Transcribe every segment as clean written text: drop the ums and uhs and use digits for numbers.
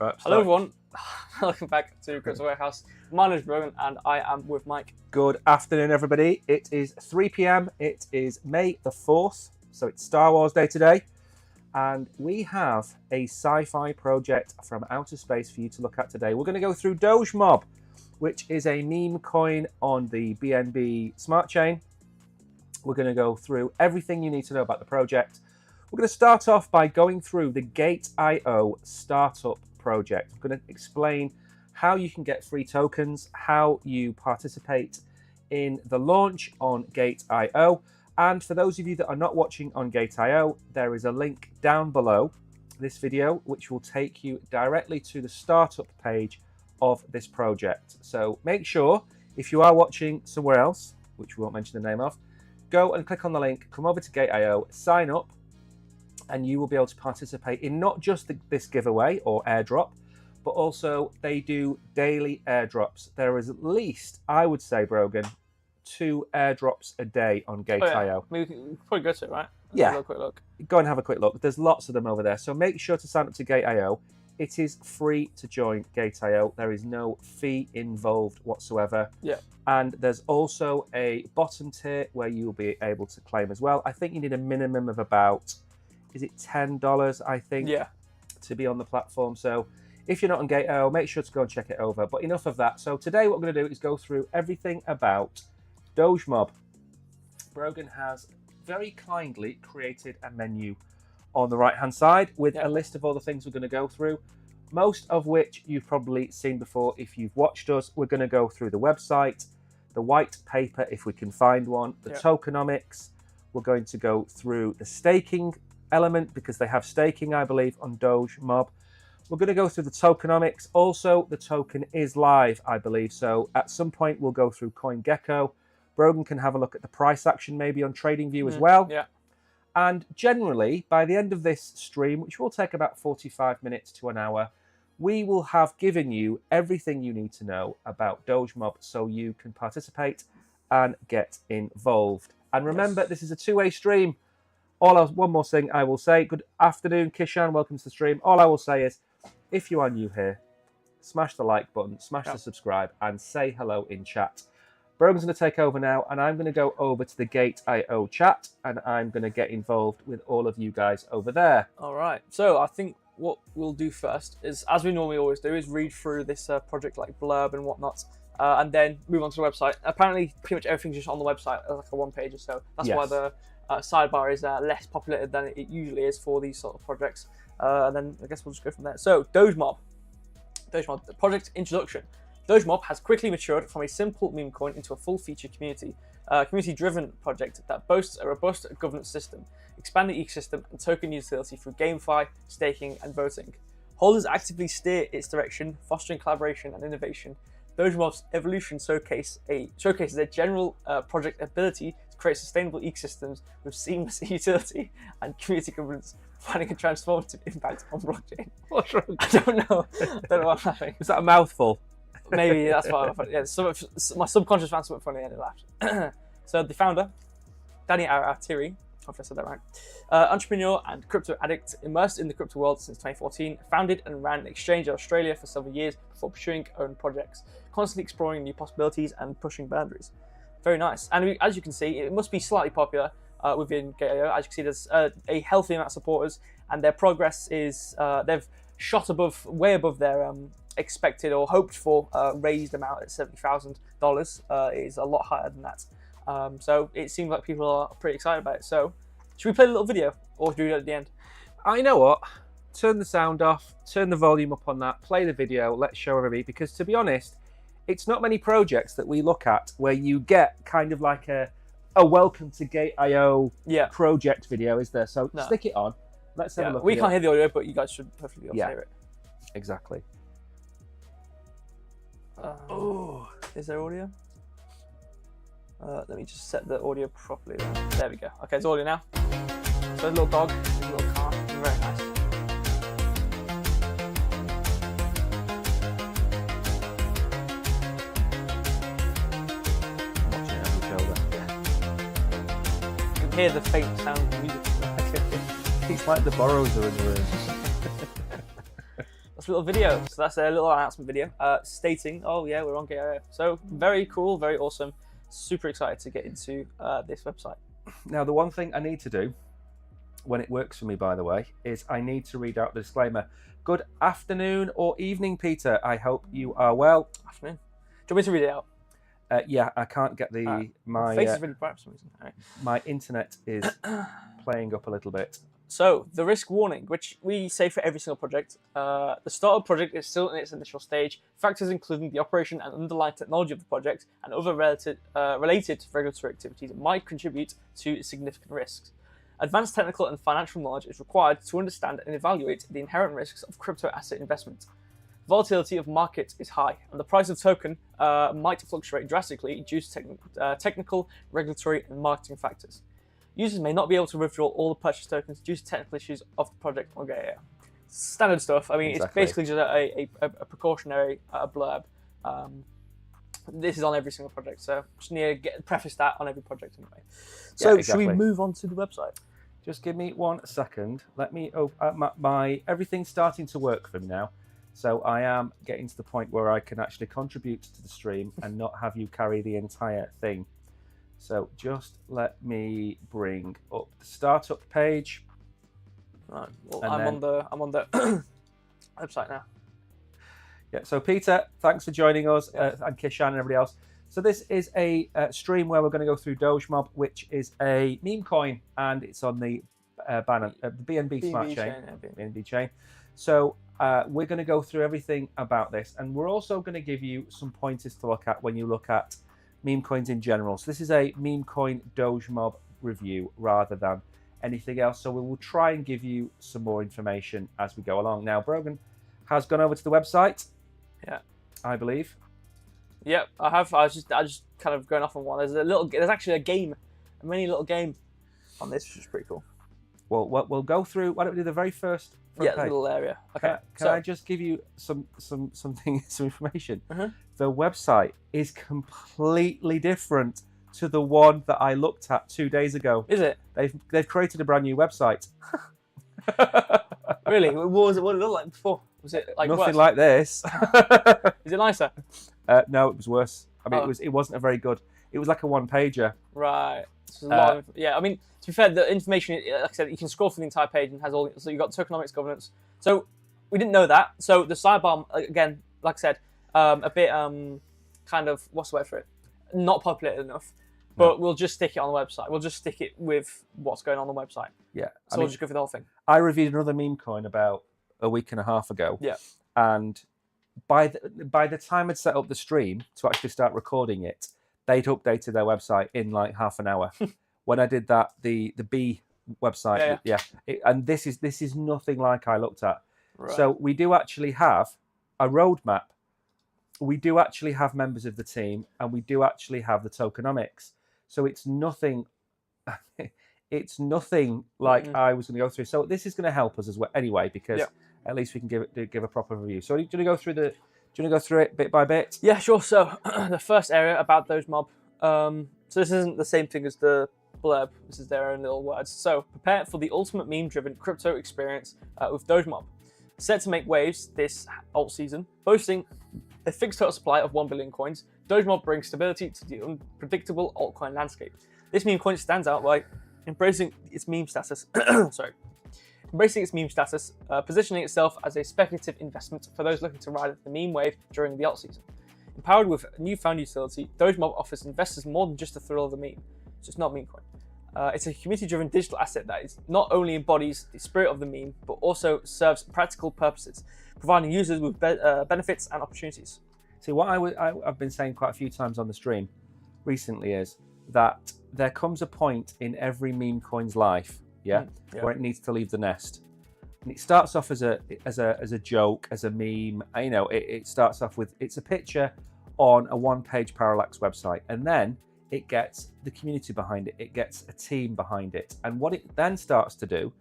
Perfect. Hello everyone, welcome back to Crypto Warehouse. My name is Brogan and I am with Mike. Good afternoon, everybody. It is 3 p.m. It is May the 4th, so it's Star Wars Day today. And we have a sci-fi project from outer space for you to look at today. We're going to go through DogeMob, which is a meme coin on the BNB smart chain. We're going to go through everything you need to know about the project. We're going to start off by going through the GateIO startup project. I'm going to explain how you can get free tokens, how you participate in the launch on GateIO. And for those of you that are not watching on GateIO, there is a link down below this video which will take you directly to the startup page of this project. So make sure, if you are watching somewhere else, which we won't mention the name of, go and click on the link, come over to GateIO, sign up, and you will be able to participate in not just this giveaway or airdrop, but also they do daily airdrops. There is at least, I would say, Brogan, 2 airdrops a day on GateIO. Oh, yeah. We can probably go to it, right? Yeah. Have a quick look. Go and have a quick look. There's lots of them over there. So make sure to sign up to GateIO. It is free to join GateIO. There is no fee involved whatsoever. Yeah. And there's also a bottom tier where you'll be able to claim as well. I think you need a minimum of about, is it $10, I think, Yeah, to be on the platform. So if you're not on GateIO, make sure to go and check it over. But enough of that. So today what we're going to do is go through everything about DogeMob. Brogan has very kindly created a menu on the right hand side with a list of all the things we're going to go through, most of which you've probably seen before if you've watched us. We're going to go through the website, the white paper if we can find one, the tokenomics. We're going to go through the staking element because they have staking, I believe, on DogeMob. We're going to go through the tokenomics. Also, the token is live, I believe. So at some point, we'll go through CoinGecko. Brogan can have a look at the price action maybe on TradingView as well. Yeah. And generally, by the end of this stream, which will take about 45 minutes to an hour, we will have given you everything you need to know about DogeMob so you can participate and get involved. And remember, this is a two-way stream. One more thing I will say. Good afternoon, Kishan. Welcome to the stream. All I will say is, if you are new here, smash the like button, smash the subscribe, and say hello in chat. Brogan's going to take over now, and I'm going to go over to the GateIO chat, and I'm going to get involved with all of you guys over there. All right. So I think what we'll do first is, as we normally always do, is read through this project like blurb and whatnot, and then move on to the website. Apparently, pretty much everything's just on the website, like a one-page or so. That's why the sidebar is less populated than it usually is for these sort of projects. And then I guess we'll just go from there. So DogeMob, the project introduction. DogeMob has quickly matured from a simple meme coin into a full-feature community-driven project that boasts a robust governance system, expanded ecosystem, and token utility through GameFi, staking, and voting. Holders actively steer its direction, fostering collaboration and innovation. DogeMob's evolution showcases a general project ability to create sustainable ecosystems with seamless utility and community governance, providing a transformative impact on blockchain. What's wrong? I don't know. I don't know what I'm laughing. Is that a mouthful? Maybe that's why I'm laughing. Yeah, my subconscious found something funny and it laughed. So the founder, Danny Aratiri, hopefully I said that right, entrepreneur and crypto addict, immersed in the crypto world since 2014, founded and ran an exchange in Australia for several years before pursuing own projects, constantly exploring new possibilities and pushing boundaries. Very nice. And as you can see, it must be slightly popular within GateIO. As you can see, there's a healthy amount of supporters, and their progress is, they've shot way above their expected or hoped for raised amount at $70,000. It is a lot higher than that. So it seems like people are pretty excited about it. So should we play a little video or do we do it at the end? I know what. Turn the sound off, turn the volume up on that, play the video, let's show everybody. Because to be honest, it's not many projects that we look at where you get kind of like a welcome to GateIO project video, is there? So stick it on. Let's have a look. We can't hear the audio, but you guys should perfectly be able to hear it. Exactly. Is there audio? Let me just set the audio properly. There we go. Okay, it's audio now. So a little dog, a little car, very nice. Watching it over the shoulder. You can hear the faint sound of music. It's like the borrows are in the room. a little video. So that's a little announcement video stating, oh yeah, we're on GateIO. So very cool, very awesome. Super excited to get into this website. Now, the one thing I need to do, when it works for me, by the way, is I need to read out the disclaimer. Good afternoon or evening, Peter. I hope you are well. Afternoon. Do you want me to read it out? Yeah, I can't get my face is really bright for some reason. Right. My internet is playing up a little bit. So, the risk warning, which we say for every single project. The startup project is still in its initial stage. Factors including the operation and underlying technology of the project and other related regulatory activities might contribute to significant risks. Advanced technical and financial knowledge is required to understand and evaluate the inherent risks of crypto asset investment. Volatility of markets is high, and the price of token might fluctuate drastically due to technical, regulatory, and marketing factors. Users may not be able to withdraw all the purchased tokens due to technical issues of the project on GateIO. Standard stuff. I mean, Exactly. It's basically just a precautionary blurb. This is on every single project, so just need to preface that on every project anyway. So, Yeah, exactly. Should we move on to the website? Just give me 1 second. Let me open my everything's starting to work for me now. So I am getting to the point where I can actually contribute to the stream and not have you carry the entire thing. So just let me bring up the startup page. Right. Well, And I'm on the website now. Yeah. So Peter, thanks for joining us, and Kishan and everybody else. So this is a stream where we're going to go through DogeMob, which is a meme coin, and it's on the BNB Smart Chain, BNB chain. So we're going to go through everything about this, and we're also going to give you some pointers to look at when you look at meme coins in general. So this is a meme coin DogeMob review rather than anything else. So we will try and give you some more information as we go along. Now, Brogan has gone over to the website. Yeah, I believe. Yep, I have. I was just kind of going off on one. There's actually a mini little game on this, which is pretty cool. Well, we'll go through. Why don't we do the very first? Yeah, little area. Okay. Can I just give you some information? The website is completely different to the one that I looked at 2 days ago. Is it? They've created a brand new website. Really? What did it look like before? Was it like nothing worse? like this? Is it nicer? No, it was worse. I mean, it wasn't a very good. It was like a one-pager. Right. So yeah. I mean, to be fair, the information, like I said, you can scroll through the entire page and has all. So you've got tokenomics, governance. So we didn't know that. So the sidebar, again, like I said, a bit kind of, what's the word for it? Not populated enough. But we'll just stick it on the website. We'll just stick it with what's going on the website. Yeah. So we'll just go for the whole thing. I reviewed another meme coin about a week and a half ago. Yeah. And by the time I'd set up the stream to actually start recording it, they'd updated their website in like half an hour. When I did that, the B website, and this is nothing like I looked at. Right. So we do actually have a roadmap. We do actually have members of the team, and we do actually have the tokenomics. So it's nothing. It's nothing like I was going to go through. So this is going to help us as well, anyway, because at least we can give a proper review. So do you want to go through Do you want to go through it bit by bit? Yeah, sure. So the first area about DogeMob. So this isn't the same thing as the blurb. This is their own little words. So prepare for the ultimate meme-driven crypto experience with DogeMob. Set to make waves this alt season, boasting a fixed total supply of 1 billion coins. DogeMob brings stability to the unpredictable altcoin landscape. This meme coin stands out by embracing its meme status. Positioning itself as a speculative investment for those looking to ride the meme wave during the alt season. Empowered with newfound utility, DogeMob offers investors more than just the thrill of the meme. So it's not a meme coin. It's a community-driven digital asset that is not only embodies the spirit of the meme, but also serves practical purposes, providing users with benefits and opportunities. See, what I've been saying quite a few times on the stream recently is that there comes a point in every meme coin's life, where it needs to leave the nest. And it starts off as a joke, as a meme. You know, it starts off with it's a picture on a one-page parallax website, and then it gets the community behind it. It gets a team behind it, and what it then starts to do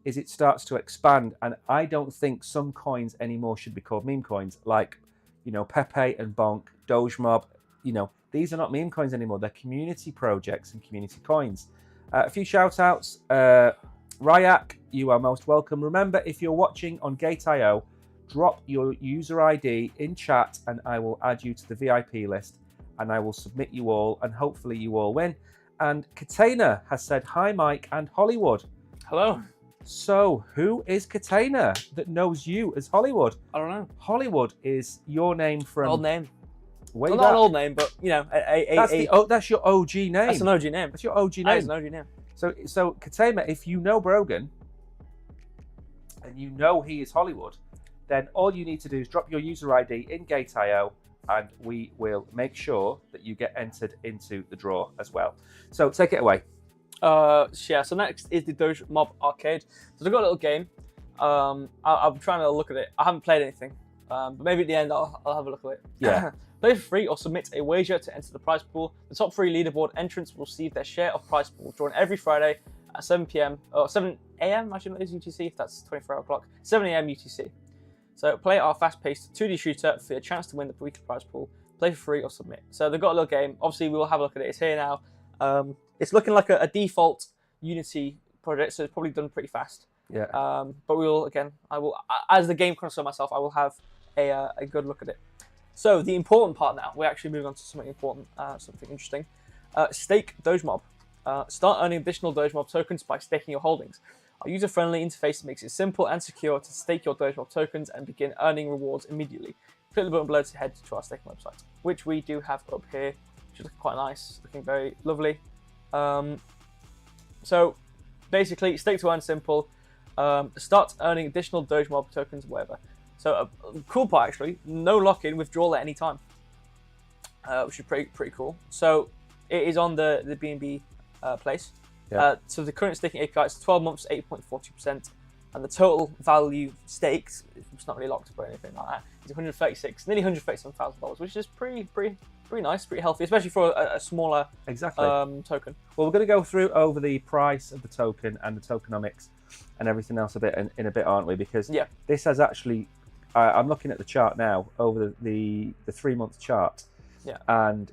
is it starts to expand. And I don't think some coins anymore should be called meme coins, like Pepe and Bonk, DogeMob. These are not meme coins anymore. They're community projects and community coins. A few shout outs. Ryak, you are most welcome. Remember, if you're watching on GateIO, drop your user ID in chat and I will add you to the VIP list and I will submit you all and hopefully you all win. And Katana has said, hi, Mike and Hollywood. Hello. So who is Katana that knows you as Hollywood? I don't know. Hollywood is your name from... Old name. Way Well, back. not an old name, but, you know, that's your OG name. That's an OG name. That's your OG name. That is an OG name. So Katama, if you know Brogan and you know he is Hollywood, then all you need to do is drop your user ID in GateIO and we will make sure that you get entered into the draw as well. So take it away. Yeah, so next is the DogeMob arcade. So they've got a little game. I'm trying to look at it. I haven't played anything, but maybe at the end I'll have a look at it. Yeah. Play for free or submit a wager to enter the prize pool. The top 3 leaderboard entrants will receive their share of prize pool, drawn every Friday at 7 p.m. or 7 a.m. Actually, that is UTC if that's 24-hour clock. 7 a.m. UTC. So play our fast-paced 2D shooter for your chance to win the weekly prize pool. Play for free or submit. So they've got a little game. Obviously, we'll have a look at it. It's here now. It's looking like a default Unity project, so it's probably done pretty fast. Yeah. But we will, again, as the game connoisseur myself, I will have a good look at it. So the important part now, we're actually moving on to something important, something interesting. Stake DogeMob. Start earning additional DogeMob tokens by staking your holdings. Our user-friendly interface makes it simple and secure to stake your DogeMob tokens and begin earning rewards immediately. Click the button below to head to our staking website, which we do have up here, which is looking quite nice, looking very lovely. So basically, stake to earn simple. Start earning additional DogeMob tokens, whatever. So a cool part actually, no lock-in, withdrawal at any time, which is pretty cool. So it is on the BNB place. Yeah. So the current staking API is 12 months, 8.40%, and the total value staked, it's not really locked or anything like that, is nearly $137,000, which is pretty nice, pretty healthy, especially for a smaller token. Well, we're going to go through over the price of the token and the tokenomics and everything else a bit in a bit, aren't we? Because this has actually, I'm looking at the chart now over the 3-month chart, and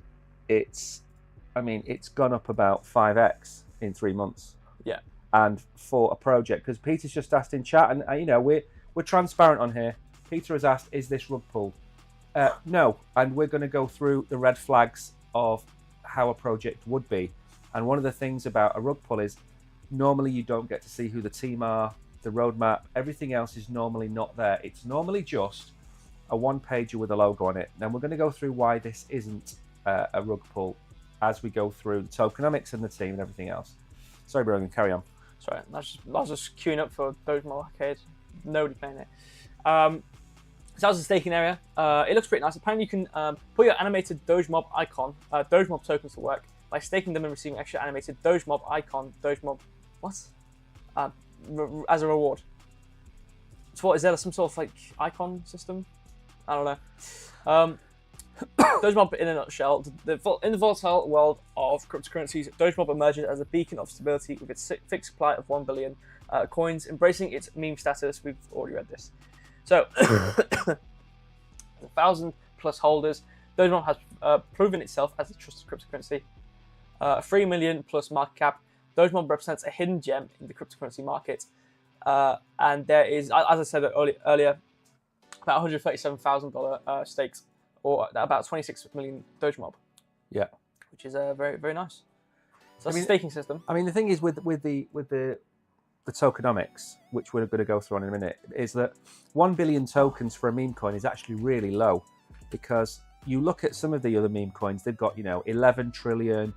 it's gone up about 5x in 3 months. Yeah. And for a project, because Peter's just asked in chat, and you know we're transparent on here. Peter has asked, "Is this rug pulled?" No, and we're going to go through the red flags of how a project would be. And one of the things about a rug pull is normally you don't get to see who the team are, the roadmap, everything else is normally not there. It's normally just a one-pager with a logo on it. And we're going to go through why this isn't a rug pull as we go through the tokenomics and the team and everything else. Sorry, Brogan, carry on. Sorry, I was just queuing up for DogeMob Arcade. Nobody playing it. So that's the staking area. It looks pretty nice. Apparently you can put your animated DogeMob icon, DogeMob tokens to work by staking them and receiving extra animated DogeMob icon, DogeMob, what? As a reward. So what, is there some sort of like icon system? I don't know. DogeMob in a nutshell. In the volatile world of cryptocurrencies, DogeMob emerges as a beacon of stability with its fixed supply of 1 billion coins, embracing its meme status. We've already read this. So, 1,000+ holders. DogeMob has proven itself as a trusted cryptocurrency. 3 million+ market cap. DogeMob represents a hidden gem in the cryptocurrency market. And there is, as I said earlier, about $137,000 stakes, or about 26 million DogeMob. Yeah, which is very, very nice. So that's the staking system. I mean, the thing is with the tokenomics, which we're going to go through on in a minute, is that 1 billion tokens for a meme coin is actually really low, because you look at some of the other meme coins, they've got 11 trillion,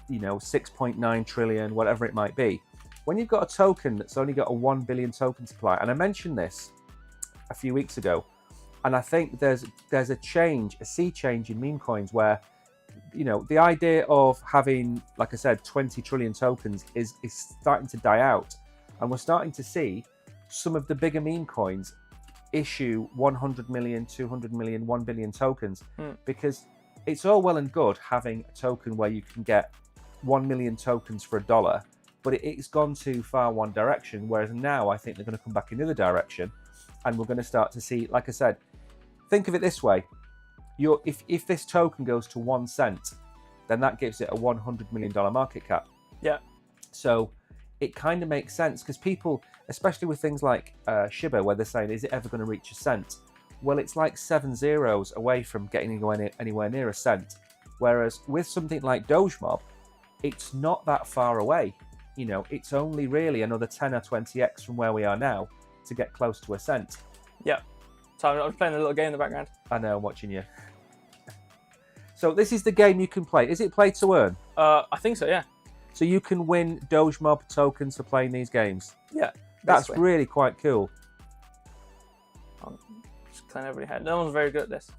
6.9 trillion, whatever it might be. When you've got a token that's only got a 1 billion token supply, and I mentioned this a few weeks ago, and I think there's a sea change in meme coins where, the idea of having, like I said, 20 trillion tokens is starting to die out. And we're starting to see some of the bigger meme coins issue 100 million, 200 million, 1 billion tokens, because it's all well and good having a token where you can get 1 million tokens for $1, but it's gone too far one direction, whereas now I think they're going to come back another direction, and we're going to start to see, like I said, think of it this way. If this token goes to 1 cent, then that gives it a $100 million market cap. Yeah. So it kind of makes sense, because people, especially with things like Shiba, where they're saying, is it ever going to reach a cent? well, it's like 7 zeros away from getting anywhere near a cent. Whereas with something like DogeMob, it's not that far away. You know, it's only really another 10 or 20x from where we are now to get close to a cent. Yeah. So I'm playing a little game in the background. I know, I'm watching you. So this is the game you can play. Is it play to earn? I think so, yeah. So you can win DogeMob tokens for playing these games. Yeah. That's basically. really quite cool. I'm just clearing everybody head. No one's very good at this.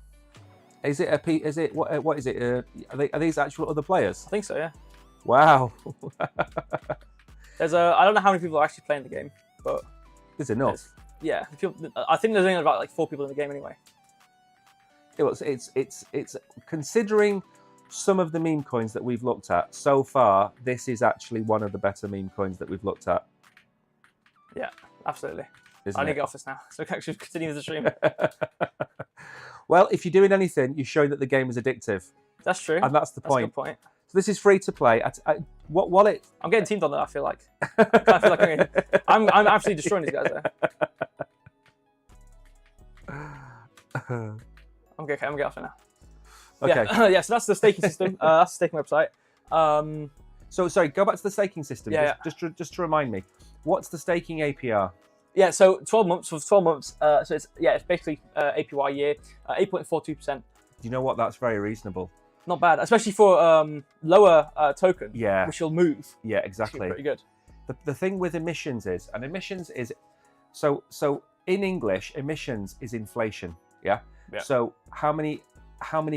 Is it what is it? Are these actual other players? I think so, yeah. Wow. There's I don't know how many people are actually playing the game, but There's enough. Yeah, I think there's only about like 4 people in the game anyway. It's considering some of the meme coins that we've looked at so far, this is actually one of the better meme coins that we've looked at. Yeah, absolutely. Isn't I need it? to get off this now, so we can actually continue with the stream. Well, if you're doing anything, you're showing that the game is addictive. That's true. And that's the That's a point. good point. So this is free to play. What wallet? I'm getting teamed on that, I feel like. I feel like I'm absolutely destroying these guys there. Okay, I'm getting off it now. Okay. Yeah, so that's the staking system. That's the staking website. So sorry, go back to the staking system. Yeah, Just to remind me, what's the staking APR? Yeah, so 12 months for 12 months. So it's basically APY year, 8.42%. Do you know what? That's very reasonable. Not bad, especially for lower token. Yeah. Which will move. Yeah, exactly. Pretty good. The thing with emissions is, so in English, emissions is inflation. Yeah. So how many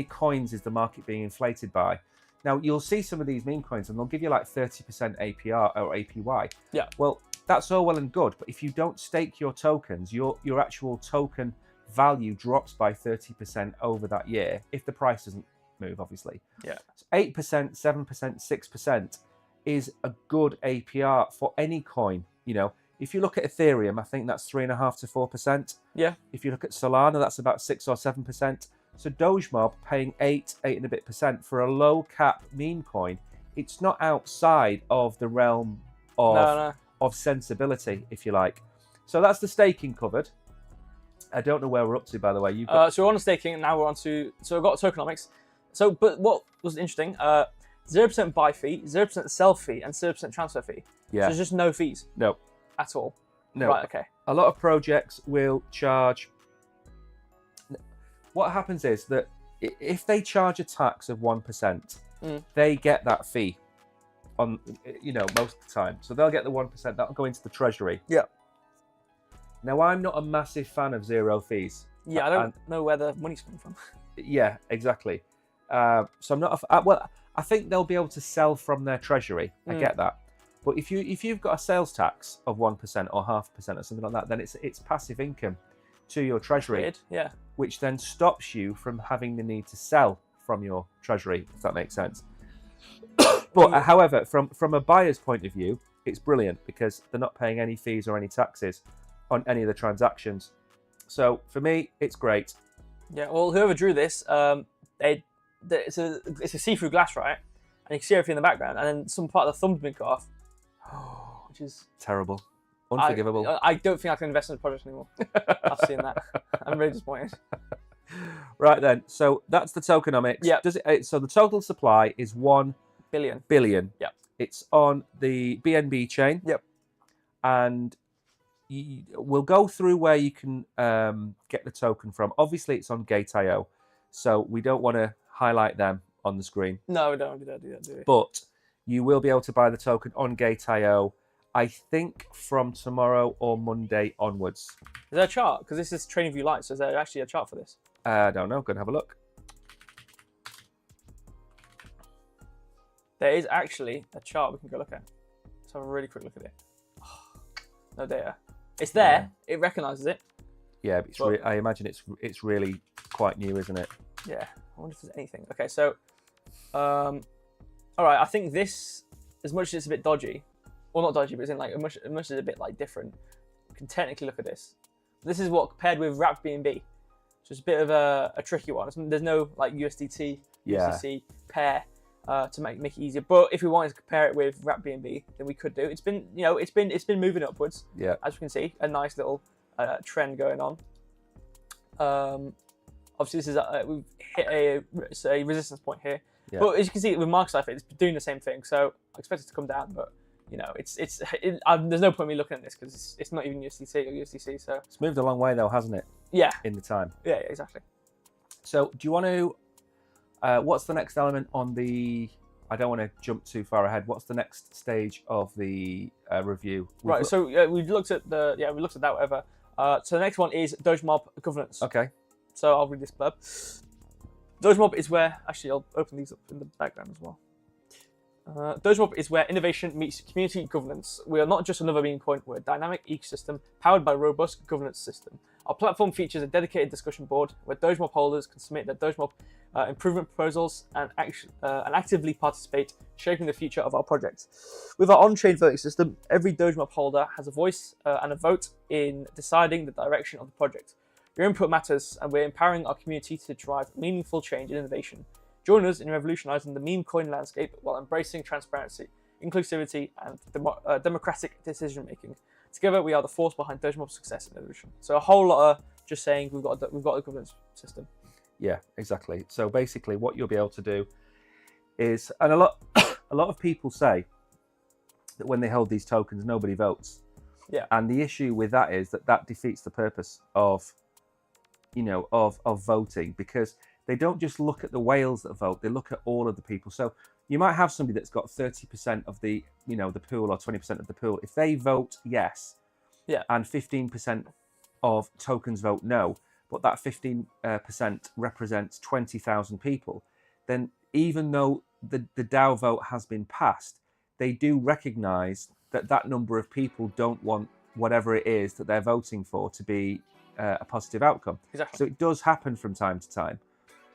coins is the market being inflated by? Now you'll see some of these meme coins, and they'll give you like 30% APR or APY. Yeah. Well, that's all well and good, but if you don't stake your tokens, your actual token value drops by 30% over that year if the price doesn't move, obviously. Yeah. So 8%, 7%, 6% is a good APR for any coin. You know, if you look at Ethereum, I think that's 3.5 to 4%. Yeah. If you look at Solana, that's about 6 or 7%. So DogeMob paying 8 and a bit % for a low cap meme coin, it's not outside of the realm of sensibility, if you like. So that's the staking covered. I don't know where we're up to, by the way. So we're on the staking, and now we're on to... So we've got tokenomics. So, but what was interesting, 0% buy fee, 0% sell fee, and 0% transfer fee. Yeah. So there's just no fees. No. At all. No. Right, okay. A lot of projects will charge... What happens is that if they charge a tax of 1%, they get that fee on, most of the time. So they'll get the 1%, that'll go into the treasury. Yeah. Now, I'm not a massive fan of zero fees. Yeah, I don't know where the money's coming from. Yeah, exactly. So I'm not, I think they'll be able to sell from their treasury. I get that. But if you've got a sales tax of 1% or 0.5% or something like that, then it's passive income to your treasury. Weird. Yeah. Which then stops you from having the need to sell from your treasury, if that makes sense. But however, from a buyer's point of view, it's brilliant because they're not paying any fees or any taxes on any of the transactions. So for me, it's great. Yeah. Well, whoever drew this, it's a see-through glass, right? And you can see everything in the background, and then some part of the thumb's been cut off, which is terrible. Unforgivable. I don't think I can invest in the project anymore. I've seen that. I'm really disappointed. Right then, so that's the tokenomics. Yeah. So the total supply is 1 billion. Yep. It's on the BNB chain. Yep. And we'll go through where you can get the token from. Obviously, it's on GateIO, so we don't want to highlight them on the screen. No, we don't do that, do we? But you will be able to buy the token on GateIO, I think from tomorrow or Monday onwards. Is there a chart? Because this is TradingView Lite, so is there actually a chart for this? I don't know. Go and have a look. There is actually a chart we can go look at. Let's have a really quick look at it. No data. It's there. Yeah. It recognises it. Yeah, but I imagine it's really quite new, isn't it? Yeah. I wonder if there's anything. Okay, so, all right. I think this, as much as it's a bit dodgy, well, not dodgy, but it's in like as much as it's a bit like different. You can technically look at this. This is what paired with wrapped BNB. So it's a bit of a tricky one. There's no like USDT, USDC pair to make it easier. But if we wanted to compare it with wrapped BNB, then we could do. It's been it's been moving upwards. Yeah. As we can see, a nice little trend going on. Obviously, this is we've hit a resistance point here. Yeah. But as you can see with MarkCipher, it's doing the same thing. So I expect it to come down, but you know, there's no point in me looking at this because it's not even USDC or USDC. So It's moved a long way though, hasn't it? yeah, In the time. yeah, exactly. So do you want to? What's the next element on the? I don't want to jump too far ahead. What's the next stage of the review? Right. So we've looked at we looked at that. Whatever. So the next one is DogeMob governance. Okay. So I'll read this blurb. DogeMob is where, actually I'll open these up in the background as well. DogeMob is where innovation meets community governance. We are not just another meeting point, we're a dynamic ecosystem powered by a robust governance system. Our platform features a dedicated discussion board where DogeMob holders can submit their DogeMob improvement proposals and actively participate, shaping the future of our project. With our on-chain voting system, every DogeMob holder has a voice and a vote in deciding the direction of the project. Your input matters, and we're empowering our community to drive meaningful change and innovation. Join us in revolutionizing the meme coin landscape while embracing transparency, inclusivity, and democratic decision-making. Together, we are the force behind DogeMob's success and evolution. So a whole lot of just saying we've got a governance system. Yeah, exactly. So basically, what you'll be able to do is, and a lot of people say that when they hold these tokens, nobody votes. Yeah. And the issue with that is that defeats the purpose of voting, because they don't just look at the whales that vote, they look at all of the people. So you might have somebody that's got 30% of the pool or 20% of the pool. If they vote yes, yeah, and 15% of tokens vote no, but that 15% represents 20,000 people, then even though the DAO vote has been passed, they do recognize that number of people don't want whatever it is that they're voting for to be a positive outcome. Exactly. So it does happen from time to time,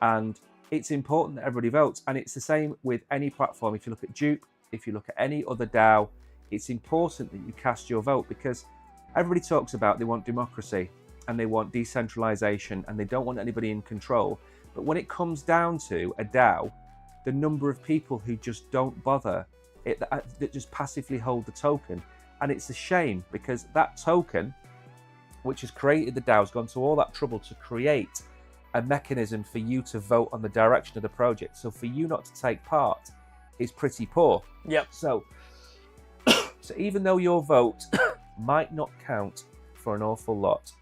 and it's important that everybody votes. And it's the same with any platform. If you look at Dupe, if you look at any other DAO, it's important that you cast your vote, because everybody talks about they want democracy and they want decentralization and they don't want anybody in control. But when it comes down to a DAO, the number of people who just don't bother, that just passively hold the token, and it's a shame, because that token, which has created the DAO, has gone to all that trouble to create a mechanism for you to vote on the direction of the project. So for you not to take part is pretty poor. Yep. So even though your vote might not count for an awful lot,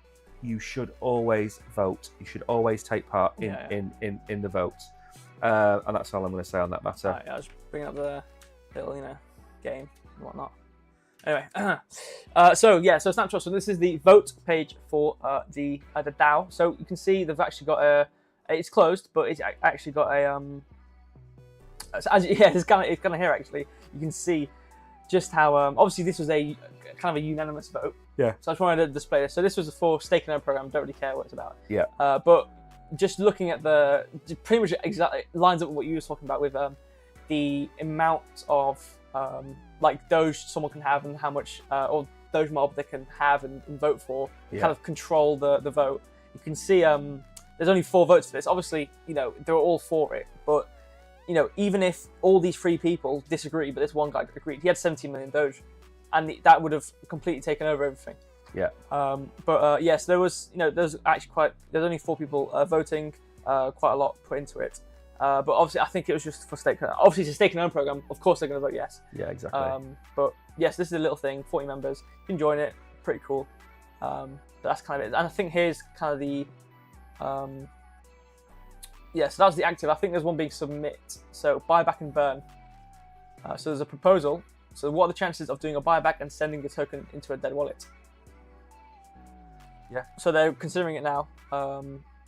you should always vote. You should always take part in the votes. And that's all I'm going to say on that matter. Right, I was bringing up the little, game and whatnot. Anyway, so snapshot. So this is the vote page for the DAO. So you can see they've actually got it's closed, but it's actually got a it's kind of here actually. You can see just how obviously this was a kind of a unanimous vote. Yeah. So I just wanted to display this. So this was for stake and own program. Don't really care what it's about. Yeah. But just looking at pretty much exactly lines up with what you were talking about with the amount of like Doge someone can have and how much or DogeMob they can have and vote for, kind of control the vote. You can see there's only 4 votes for this. Obviously, they're all for it, but even if all these 3 people disagree, but this one guy agreed, he had 17 million Doge, and that would have completely taken over everything. Yeah. Yes, there was there's only 4 people voting, quite a lot put into it. But obviously, I think it was just for stake. Obviously, it's a stake and own program. Of course, they're going to vote yes. Yeah, exactly. But yes, this is a little thing. 40 members. You can join it. Pretty cool. But that's kind of it. And I think here's kind of the. So that was the active. I think there's one being submit. So buyback and burn. So there's a proposal. So what are the chances of doing a buyback and sending a token into a dead wallet? Yeah. So they're considering it now.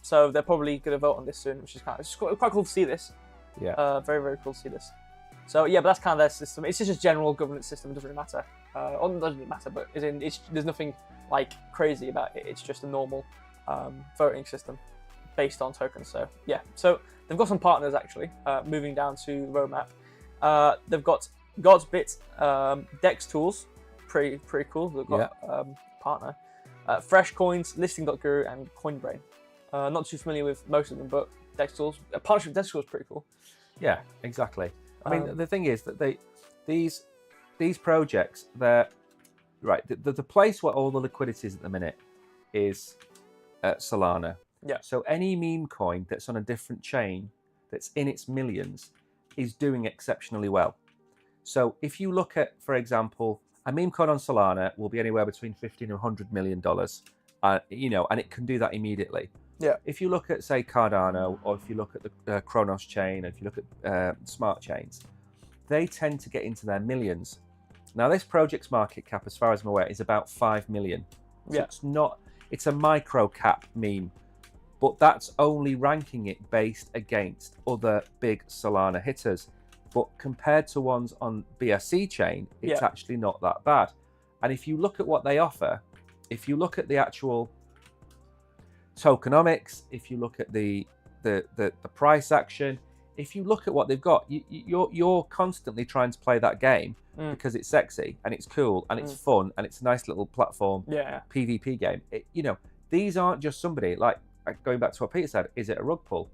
So they're probably going to vote on this soon, which is it's quite cool to see this. Yeah. Very, very cool to see this. So yeah, but that's kind of their system. It's just a general governance system. It doesn't really matter. Or it doesn't really matter, but there's nothing like crazy about it. It's just a normal voting system based on tokens. So yeah. So they've got some partners actually. Moving down to the roadmap. They've got Godsbit, Dex Tools, pretty cool. They've got partner. Fresh Coins, Listing.guru, and CoinBrain. Not too familiar with most of them, but Dex Tools. A partnership with Dex Tools is pretty cool. Yeah, exactly. I mean, the thing is that these projects, they're right. The place where all the liquidity is at the minute is Solana. Yeah. So any meme coin that's on a different chain, that's in its millions, is doing exceptionally well. So if you look at, for example, a meme coin on Solana will be anywhere between $50 and $100 million, and it can do that immediately. Yeah. If you look at, say, Cardano, or if you look at the Kronos chain, or if you look at smart chains, they tend to get into their millions. Now, this project's market cap, as far as I'm aware, is about 5 million. So it's a micro cap meme, but that's only ranking it based against other big Solana hitters. But compared to ones on BSC chain, it's actually not that bad. And if you look at what they offer, if you look at the actual tokenomics, if you look at the price action, if you look at what they've got, you're constantly trying to play that game because it's sexy and it's cool and it's fun and it's a nice little platform PvP game. These aren't just somebody, like going back to what Peter said, is it a rug pull?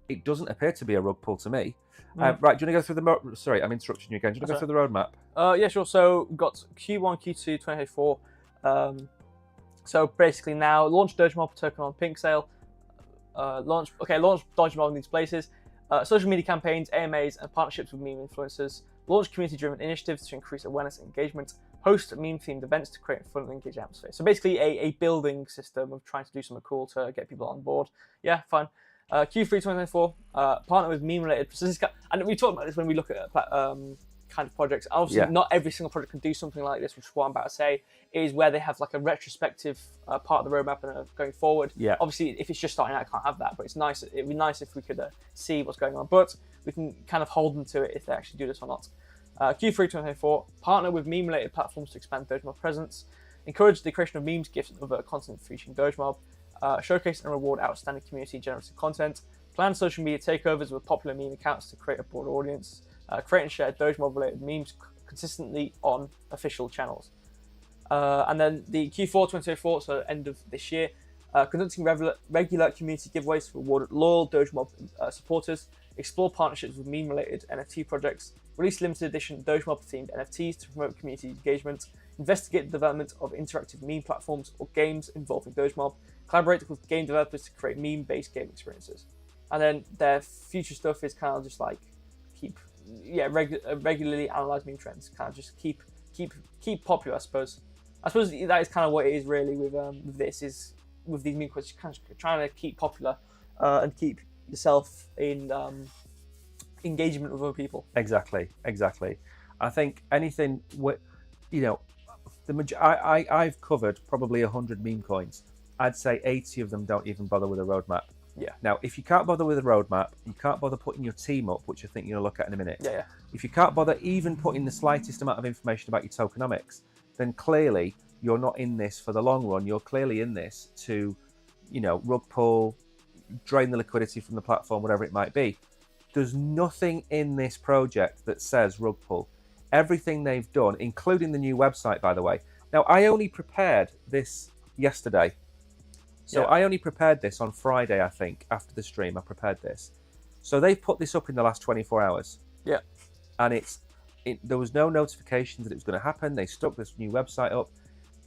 It doesn't appear to be a rug pull to me. Right, do you want to go through the... Sorry, I'm interrupting you again. Do you want to go through the roadmap? Yeah, sure. So we've got Q1, Q2, 2024. So basically now, launch DogeMob token on Pink Sale. Launch DogeMob in these places. Social media campaigns, AMAs, and partnerships with meme influencers. Launch community-driven initiatives to increase awareness and engagement. Host meme-themed events to create a fun and engaging atmosphere. So basically a building system of trying to do something cool to get people on board. Yeah, fine. Q3 2024, partner with meme-related... And we talked about this when we look at kind of projects. Obviously, not every single project can do something like this, which is what I'm about to say, is where they have like a retrospective part of the roadmap and going forward. Yeah. Obviously, if it's just starting out, I can't have that, but it's nice. It'd be nice if we could see what's going on, but we can kind of hold them to it if they actually do this or not. Q3 2024, partner with meme-related platforms to expand DogeMob presence. Encourage the creation of memes, gifts, and other content featuring DogeMob. Showcase and reward outstanding community-generated content. Plan social media takeovers with popular meme accounts to create a broader audience. Create and share DogeMob-related memes consistently on official channels. And then the Q4 2024, so end of this year, conducting regular community giveaways to reward loyal DogeMob supporters. Explore partnerships with meme-related NFT projects. Release limited edition DogeMob-themed NFTs to promote community engagement. Investigate the development of interactive meme platforms or games involving DogeMob. Collaborate with game developers to create meme-based game experiences. And then their future stuff is kind of just like regularly analyze meme trends. Kind of just keep popular, I suppose. I suppose that is kind of what it is really with this, is with these meme coins, kind of trying to keep popular and keep yourself in engagement with other people. Exactly. I think anything I've covered probably 100 meme coins. I'd say 80 of them don't even bother with a roadmap. Yeah. Now, if you can't bother with a roadmap, you can't bother putting your team up, which I think you're going to look at in a minute. Yeah. If you can't bother even putting the slightest amount of information about your tokenomics, then clearly you're not in this for the long run. You're clearly in this to, rug pull, drain the liquidity from the platform, whatever it might be. There's nothing in this project that says rug pull. Everything they've done, including the new website, by the way. Now, I only prepared this yesterday. So I only prepared this on Friday, I think, after the stream. I prepared this. So they've put this up in the last 24 hours. Yeah. And there was no notification that it was going to happen. They stuck this new website up.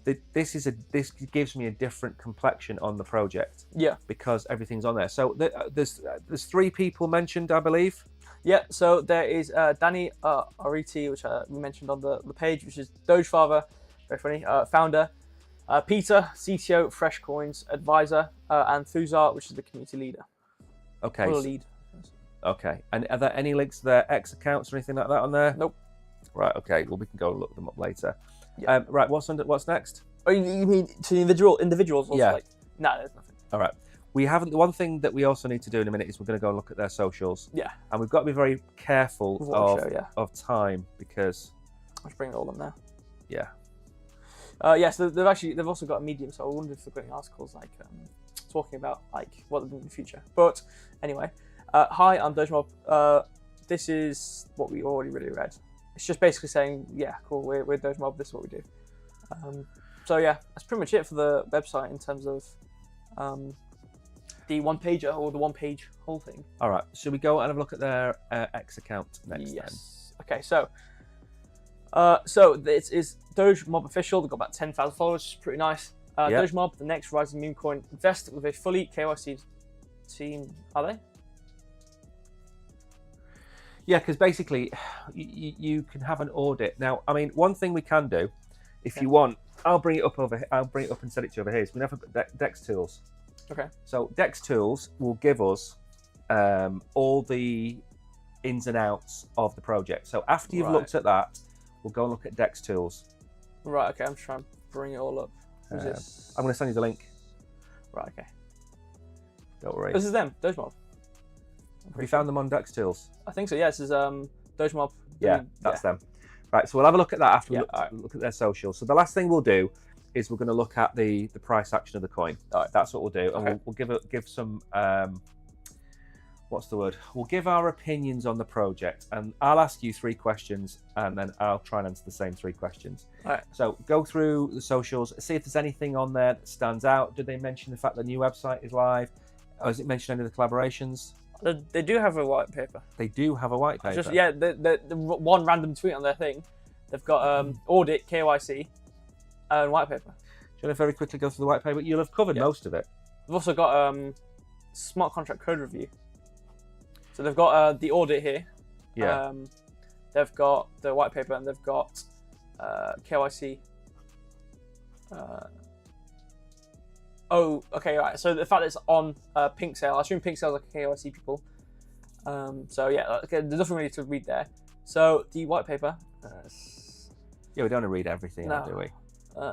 This gives me a different complexion on the project. Yeah. Because everything's on there. So there's 3 people mentioned, I believe. Yeah. So there is Danny Ariti, which we mentioned on the page, which is Dogefather, very funny, founder. Peter, CTO, Fresh Coins, advisor, and Thuzar, which is the community leader. Okay. Or lead. Okay. And are there any links to their X accounts or anything like that on there? Nope. Right. Okay. Well, we can go and look them up later. Yeah. Right. What's next? Oh, you mean to the individuals? Also, yeah. No, there's nothing. All right. We haven't. The one thing that we also need to do in a minute is we're going to go and look at their socials. Yeah. And we've got to be very careful of time because. I'll just bring it all up now. Yeah. So they've also got a Medium, so I wonder if they're putting articles like talking about like what they're doing in the future. But anyway, hi, I'm DogeMob. This is what we already really read. It's just basically saying, yeah, cool, we're DogeMob. This is what we do. So yeah, that's pretty much it for the website in terms of the one pager or the one page whole thing. All right, should we go and have a look at their X account next? Yes. Then? Okay, so this is DogeMob official. They've got about 10,000 followers, which is pretty nice. DogeMob, the next rising meme coin. Invest with a fully KYC team, are they? Yeah, because basically you can have an audit. Now, I mean, one thing we can do, if you want, I'll bring it up and set it to you over here. So we have Dex Tools. Okay. So Dex Tools will give us all the ins and outs of the project. So after you've looked at that, we'll go and look at Dex Tools. Right, okay, I'm trying to bring it all up. Who's this? I'm going to send you the link. Right, okay. Don't worry. This is them, DogeMob. Have you found them on Dex Tools? I think so, yeah. This is DogeMob. Yeah, that's them. Right, so we'll have a look at that after we right. look at their socials. So the last thing we'll do is we're going to look at the price action of the coin. All right, that's what we'll do. And we'll give some, what's the word? We'll give our opinions on the project. And I'll ask you 3 questions, and then I'll try and answer the same 3 questions. All right. So go through the socials, see if there's anything on there that stands out. Did they mention the fact the new website is live? Or has it mentioned any of the collaborations? They do have a white paper. They do have a white paper. Just the one random tweet on their thing, they've got audit, KYC, and white paper. Do you want to very quickly go through the white paper? You'll have covered most of it. They've also got smart contract code review. So they've got the audit here. Yeah. They've got the white paper, and they've got KYC. Oh, okay, right. So the fact that it's on Pink Sale, I assume Pink Sale is like KYC people. So yeah, okay, there's nothing really to read there. So the white paper. Yeah, we don't want to read everything, do we?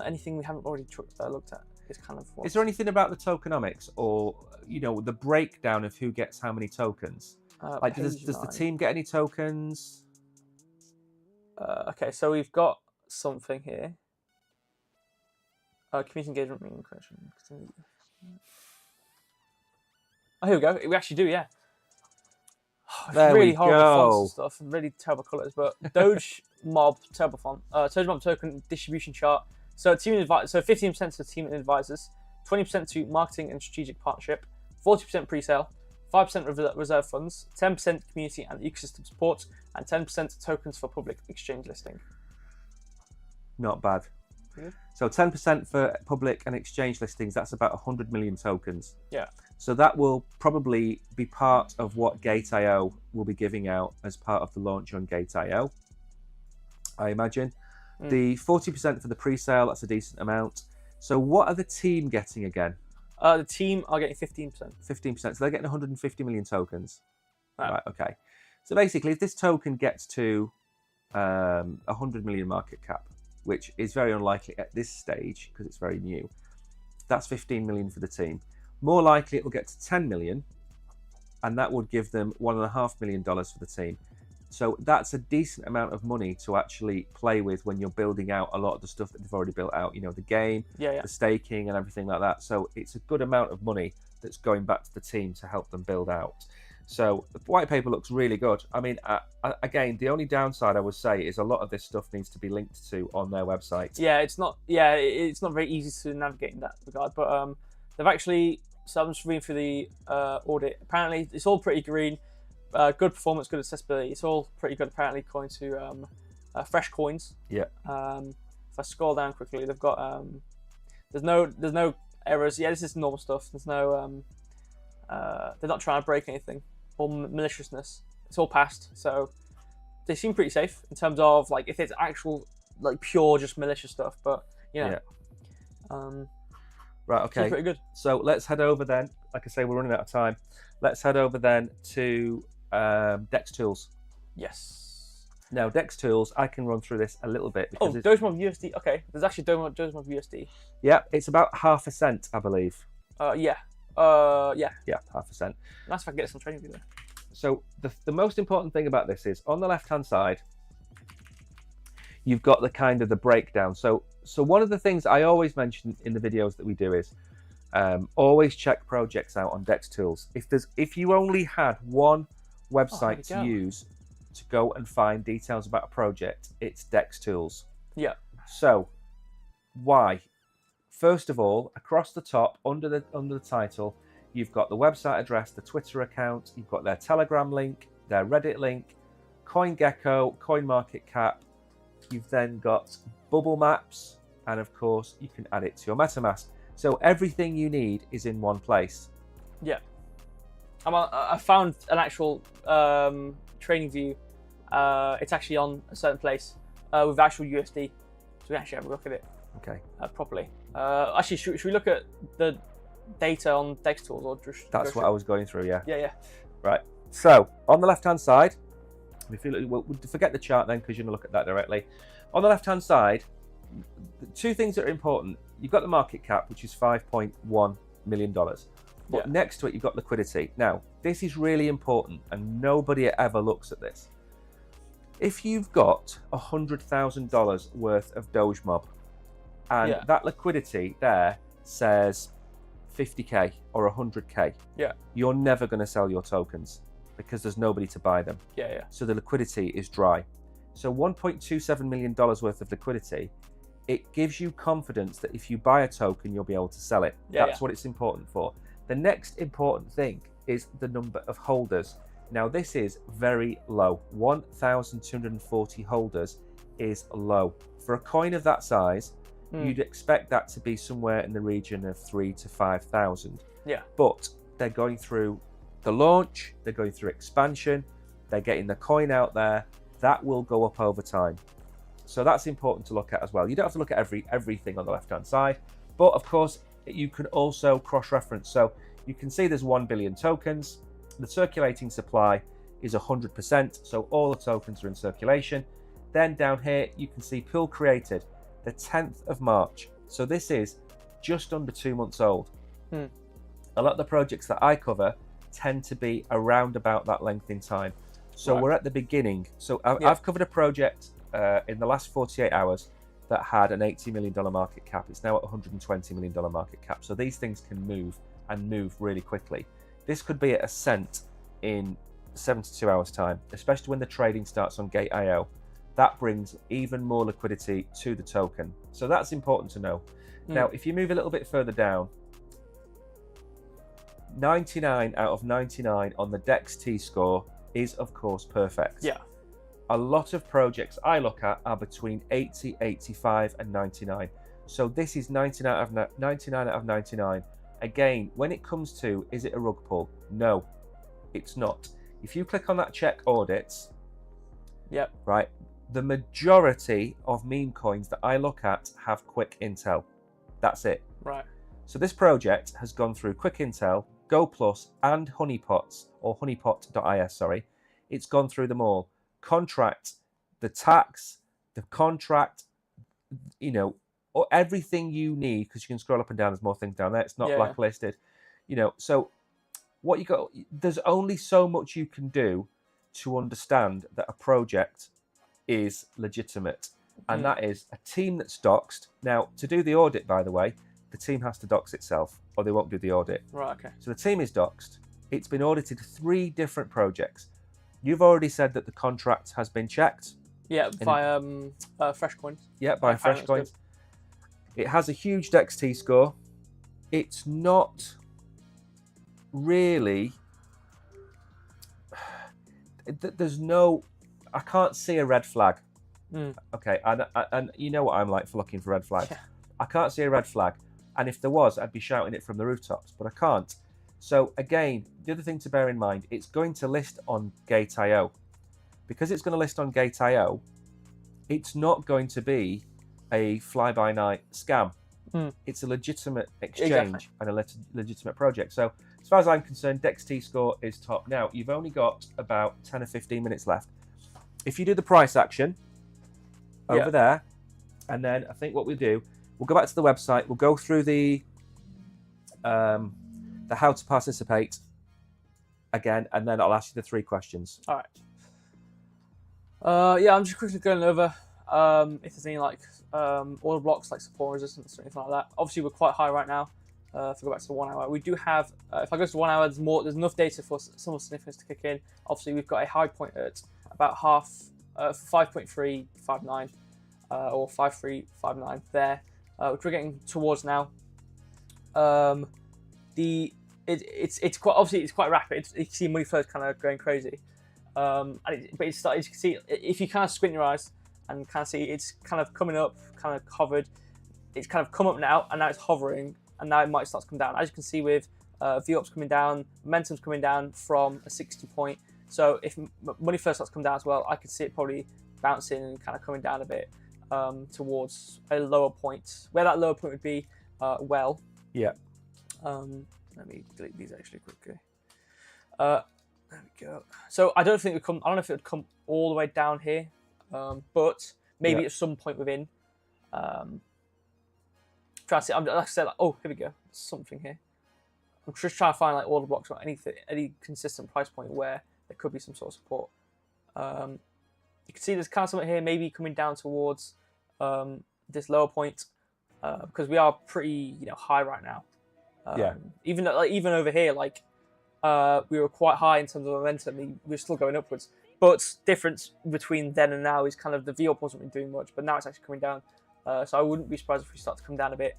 Anything we haven't already looked at is kind of. Is there anything about the tokenomics, or the breakdown of who gets how many tokens? Like, does the team get any tokens? Okay, so we've got something here. Community engagement meeting question. Oh, here we go. We actually do, yeah. There really we horrible go. fonts and stuff, really terrible colours. But DogeMob turbo font, DogeMob token distribution chart. So 15% to team and advisors, 20% to marketing and strategic partnership, 40% pre-sale, 5% reserve funds, 10% community and ecosystem support, and 10% tokens for public exchange listing. Not bad. So 10% for public and exchange listings, that's about 100 million tokens. Yeah. So that will probably be part of what GateIO will be giving out as part of the launch on GateIO, I imagine. The 40% for the pre-sale, that's a decent amount. So what are the team getting again? The team are getting 15%. 15%, so they're getting 150 million tokens. Right, okay. So basically, if this token gets to 100 million market cap, which is very unlikely at this stage because it's very new, that's 15 million for the team. More likely it will get to 10 million, and that would give them $1.5 million for the team. So that's a decent amount of money to actually play with when you're building out a lot of the stuff that they've already built out, the game, the staking and everything like that. So it's a good amount of money that's going back to the team to help them build out. So the white paper looks really good. I mean, again, the only downside I would say is a lot of this stuff needs to be linked to on their website. Yeah, it's not very easy to navigate in that regard. But they've actually, so I'm just reading through the audit. Apparently, it's all pretty green. Good performance, good accessibility. It's all pretty good. Apparently, according to fresh coins. Yeah. If I scroll down quickly, they've got there's no errors. Yeah, this is normal stuff. There's no they're not trying to break anything or maliciousness. It's all passed, so they seem pretty safe in terms of like if it's actual like pure just malicious stuff. But right, okay. Pretty good. So let's head over then. Like I say, we're running out of time. Let's head over then to Dex Tools. Yes. Now, Dex Tools, I can run through this a little bit. Oh, DogeMob USD. Okay, there's actually DogeMob USD. Yeah, it's about 0.5%, I believe. Yeah. Yeah, 0.5%. Nice if I can get some trading view there. So the most important thing about this is on the left-hand side, you've got the breakdown. So one of the things I always mention in the videos that we do is always check projects out on Dex Tools. If you only had one website to use to go and find details about a project, it's Dex Tools. Yeah. So why? First of all, across the top, under the title, you've got the website address, the Twitter account, you've got their Telegram link, their Reddit link, CoinGecko, CoinMarketCap. You've then got bubble maps, and of course, you can add it to your MetaMask. So everything you need is in one place. Yeah. I found an actual trading view. It's actually on a certain place with actual USD, so we can actually have a look at it. Okay. Properly. Actually, should we look at the data on Dex Tools or just? That's what I was going through. Yeah. Yeah. Right. So on the left-hand side, if you look, we'll forget the chart then because you're going to look at that directly. On the left-hand side, the two things that are important. You've got the market cap, which is $5.1 million. But next to it, you've got liquidity. Now, this is really important, and nobody ever looks at this. If you've got $100,000 worth of DogeMob, and that liquidity there says 50k or 100k, you're never going to sell your tokens because there's nobody to buy them. So the liquidity is dry. So $1.27 million worth of liquidity, it gives you confidence that if you buy a token, you'll be able to sell it. That's what it's important for. The next important thing is the number of holders. Now this is very low. 1,240 holders is low. For a coin of that size, you'd expect that to be somewhere in the region of 3,000 to 5,000. But they're going through the launch, they're going through expansion, they're getting the coin out there. That will go up over time. So that's important to look at as well. You don't have to look at everything on the left-hand side, but of course, you can also cross-reference. So you can see there's 1 billion tokens. The circulating supply is 100%, so all the tokens are in circulation. Then down here, you can see pool created the 10th of March. So this is just under 2 months old. A lot of the projects that I cover tend to be around about that length in time. So we're at the beginning. So I've covered a project in the last 48 hours that had an $80 million market cap. It's now at $120 million market cap. So these things can move and move really quickly. This could be at a cent in 72 hours time, especially when the trading starts on GateIO. That brings even more liquidity to the token. So that's important to know. Now, if you move a little bit further down, 99 out of 99 on the DEX T-score is, of course, perfect. A lot of projects I look at are between 80, 85, and 99. So this is 99 out of 99. Again, when it comes to, is it a rug pull? No, it's not. If you click on that check audits, right, the majority of meme coins that I look at have quick intel. That's it. So this project has gone through quick intel, Go Plus, and honeypots, or honeypot.is, sorry. It's gone through them all. Contract, the tax, the contract, you know, or everything you need, because you can scroll up and down, there's more things down there. It's not blacklisted, you know. So what you got, there's only so much you can do to understand that a project is legitimate, and that is a team that's doxed. Now, to do the audit, by the way, the team has to dox itself or they won't do the audit. So the team is doxed. It's been audited 3 different projects. You've already said that the contract has been checked. By Fresh Coins. By Fresh Coins. It has a huge DEX T score. It's not really. There's no. I can't see a red flag. Okay, and you know what I'm like for looking for red flags. I can't see a red flag, and if there was, I'd be shouting it from the rooftops, but I can't. So again, the other thing to bear in mind, it's going to list on GateIO. Because it's going to list on GateIO, it's not going to be a fly-by-night scam. It's a legitimate exchange and a legitimate project. So as far as I'm concerned, DEX T-score is top. Now, you've only got about 10 or 15 minutes left. If you do the price action over there, and then I think what we do, we'll go back to the website, we'll go through the how to participate again, and then I'll ask you the 3 questions. All right. I'm just quickly going over if there's any like order blocks like support resistance or anything like that. Obviously, we're quite high right now. If I go back to the 1 hour, we do have. If I go to the 1 hour, there's enough data for some of the significance to kick in. Obviously, we've got a high point at about 5.359 or 5.359 there, which we're getting towards now. It's quite obviously it's quite rapid. You can see money flows kind of going crazy, but it's starting. You can see if you kind of squint your eyes and kind of see it's kind of coming up, kind of hovered. It's kind of come up now, and now it's hovering, and now it might start to come down. As you can see with VWAP's coming down, momentum's coming down from a 60 point. So if money first starts to come down as well, I could see it probably bouncing and kind of coming down a bit towards a lower point. Where that lower point would be, Yeah. Let me delete these actually quickly. There we go. So I don't think it would come. I don't know if it would come all the way down here, but maybe at some point within. Try to see. Like I said, like, oh, here we go. Something here. I'm just trying to find like order blocks or anything, any consistent price point where there could be some sort of support. You can see there's kind of something here, maybe coming down towards this lower point because we are pretty, high right now. Even over here, like we were quite high in terms of momentum. We're still going upwards, but difference between then and now is kind of the VWAP wasn't really doing much, but now it's actually coming down. So I wouldn't be surprised if we start to come down a bit.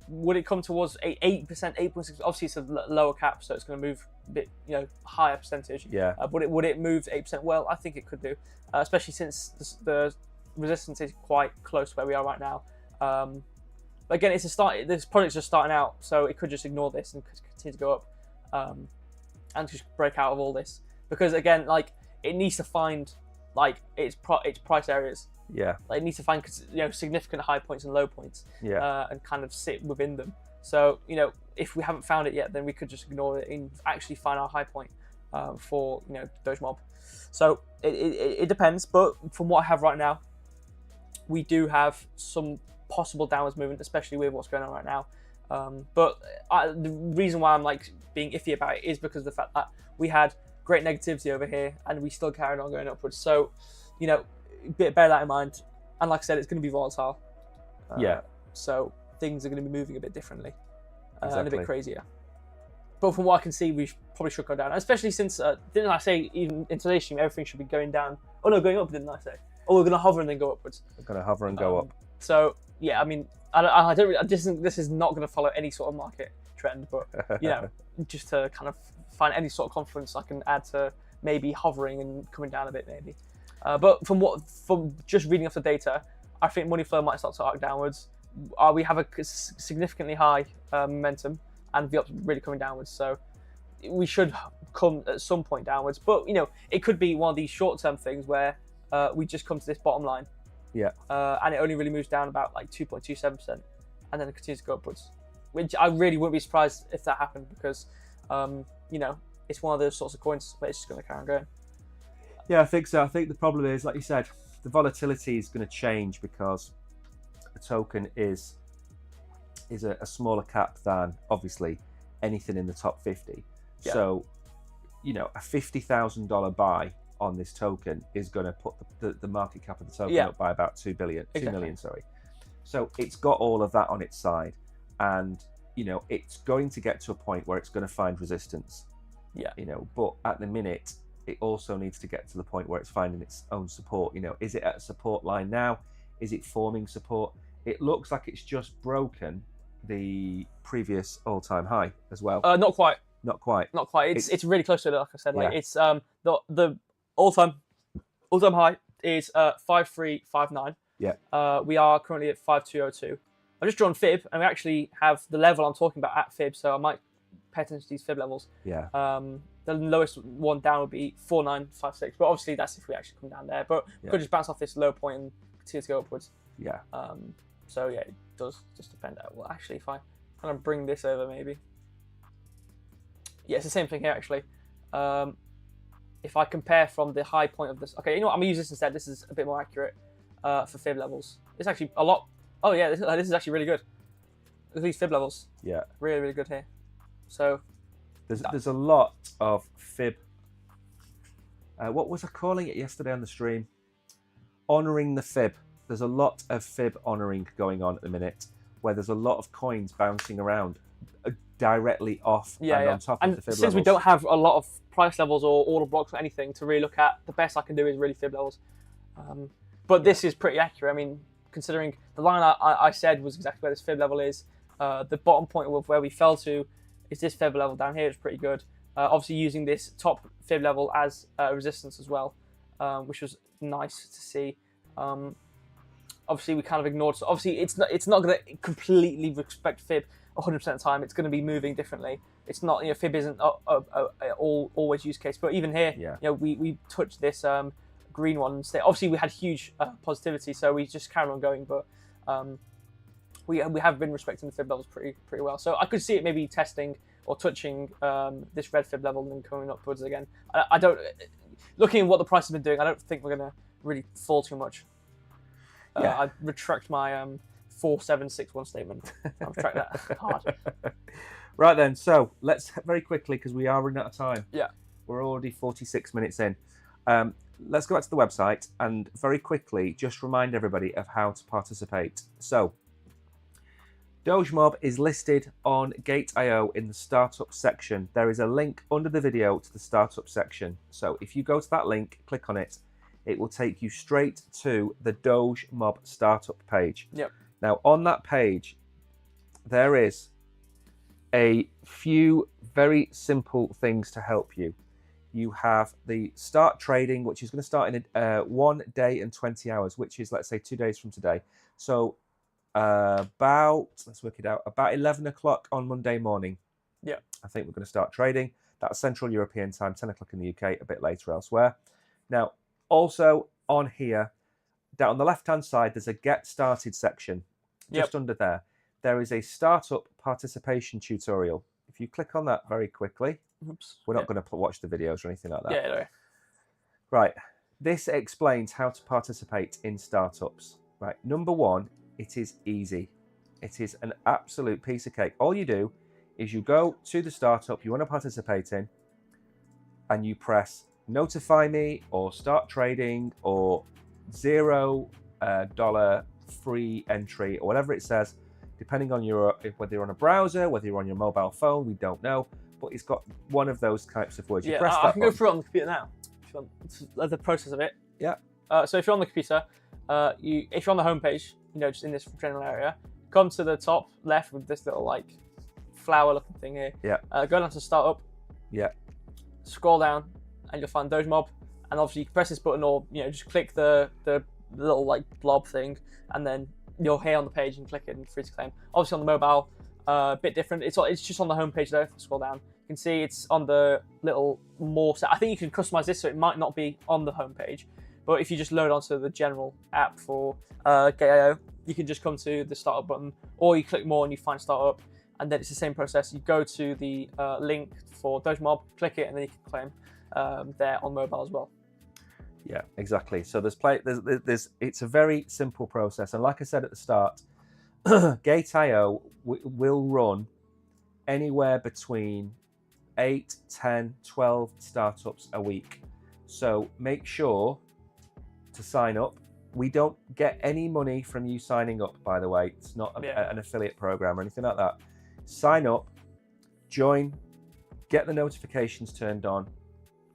Would it come towards 8%, 8.6%? Obviously, it's a lower cap, so it's going to move a bit, higher percentage. Yeah. Would it move to 8%? Well, I think it could do, especially since the resistance is quite close to where we are right now. Again, it's a start. This project's just starting out, so it could just ignore this and continue to go up, and just break out of all this. Because again, like it needs to find like its price areas. Yeah. Like it needs to find significant high points and low points. Yeah. And kind of sit within them. So if we haven't found it yet, then we could just ignore it and actually find our high point for DogeMob. So it depends, but from what I have right now, we do have some possible downwards movement, especially with what's going on right now. But the reason why I'm like being iffy about it is because of the fact that we had great negativity over here and we still carried on going upwards. So bear that in mind. And like I said, it's going to be volatile. So things are going to be moving a bit differently and a bit crazier. But from what I can see, we probably should go down, especially since didn't I say even in today's stream everything should be going down? Oh no, going up, didn't I say? Oh, we're going to hover and then go upwards. We're going to hover and go up. So yeah, I mean, I don't really. This is not going to follow any sort of market trend, but just to kind of find any sort of confidence I can add to maybe hovering and coming down a bit, maybe. But from just reading off the data, I think money flow might start to arc downwards. We have a significantly high momentum, and VWAP's really coming downwards. So we should come at some point downwards. But it could be one of these short-term things where we just come to this bottom line. Yeah. And it only really moves down about like 2.27%, and then it continues to go upwards. Which I really wouldn't be surprised if that happened because, it's one of those sorts of coins where it's just going to carry on going. Yeah, I think so. I think the problem is, like you said, the volatility is going to change because the token is a smaller cap than obviously anything in the top 50. Yeah. So, a $50,000 buy on this token is going to put the market cap of the token up by about 2 million. Sorry. So it's got all of that on its side, and it's going to get to a point where it's going to find resistance. Yeah. But at the minute, it also needs to get to the point where it's finding its own support. Is it at a support line now? Is it forming support? It looks like it's just broken the previous all-time high as well. Not quite. Not quite. It's really close to it, like I said. Like it's the all-time high is 5359. Yeah. We are currently at 5202. I've just drawn fib, and we actually have the level I'm talking about at fib, so I might pay attention to these fib levels. Yeah. The lowest one down would be 4956, but obviously that's if we actually come down there. But we could just bounce off this low point and continue to go upwards. Yeah. So yeah, it does just depend. Well, actually, if I kind of bring this over, maybe. Yeah, it's the same thing here actually. If I compare from the high point of this, okay, I'm gonna use this instead. This is a bit more accurate for fib levels. It's actually a lot. Oh yeah, this is actually really good. Look at these fib levels. Yeah. Really, really good here. So. There's a lot of fib. What was I calling it yesterday on the stream? Honoring the fib. There's a lot of fib honoring going on at the minute, where there's a lot of coins bouncing around directly off and on top of the fib levels. Since we don't have a lot of price levels or order blocks or anything to really look at, the best I can do is really fib levels. But this is pretty accurate. I mean, considering the line I said was exactly where this fib level is, the bottom point of where we fell to is this fib level down here. It's pretty good. Obviously using this top fib level as resistance as well, which was nice to see. Obviously we kind of ignored. So obviously it's not going to completely respect fib. 100% of the time. It's going to be moving differently. It's not, Fib isn't always use case. But even here, we touched this green one. Obviously, we had huge positivity, so we just carried on going. But we have been respecting the Fib levels pretty well. So I could see it maybe testing or touching this red Fib level and then coming upwards again. I don't. Looking at what the price has been doing, I don't think we're going to really fall too much. I retract my 4761 statement. I retract that hard. Right then, so let's very quickly, because we are running out of time. Yeah. We're already 46 minutes in. Let's go back to the website and very quickly just remind everybody of how to participate. So, DogeMob is listed on GateIO in the startup section. There is a link under the video to the startup section. So if you go to that link, click on it, it will take you straight to the DogeMob startup page. Yep. Now on that page, there is a few very simple things to help you. You have the start trading, which is going to start in 1 day and 20 hours, which is, let's say, 2 days from today. So let's work it out, about 11 o'clock on Monday morning. Yeah. I think we're going to start trading. That's Central European time, 10 o'clock in the UK, a bit later elsewhere. Now, also on here, down on the left-hand side, there's a Get Started section. Just under there, there is a startup participation tutorial. If you click on that very quickly, we're not going to watch the videos or anything like that. Yeah, no. Right. This explains how to participate in startups. Right. Number one, it is easy. It is an absolute piece of cake. All you do is you go to the startup you want to participate in and you press notify me or start trading or $0 free entry or whatever it says, depending on whether you're on a browser, whether you're on your mobile phone, we don't know, but it's got one of those types of words. You press that I can go through it on the computer now. If you want the process of it. Yeah. So if you're on the computer, if you're on the homepage, just in this general area, come to the top left with this little like flower looking thing here. Yeah. Go down to startup. Yeah. Scroll down and you'll find DogeMob, and obviously you can press this button or just click the little like blob thing, and then you're here on the page and click it and free to claim. Obviously on the mobile, a bit different. It's just on the homepage though. If you scroll down, you can see it's on the little more. I think you can customize this so it might not be on the homepage. But if you just load onto the general app for GateIO, you can just come to the startup button, or you click more and you find startup, and then it's the same process. You go to the link for DogeMob, click it, and then you can claim there on mobile as well. Yeah, exactly. So it's a very simple process, and like I said at the start, GateIO will run anywhere between 8, 10, 12 startups a week. So make sure to sign up. We don't get any money from you signing up, by the way. It's not an affiliate program or anything like that. Sign up, join, get the notifications turned on,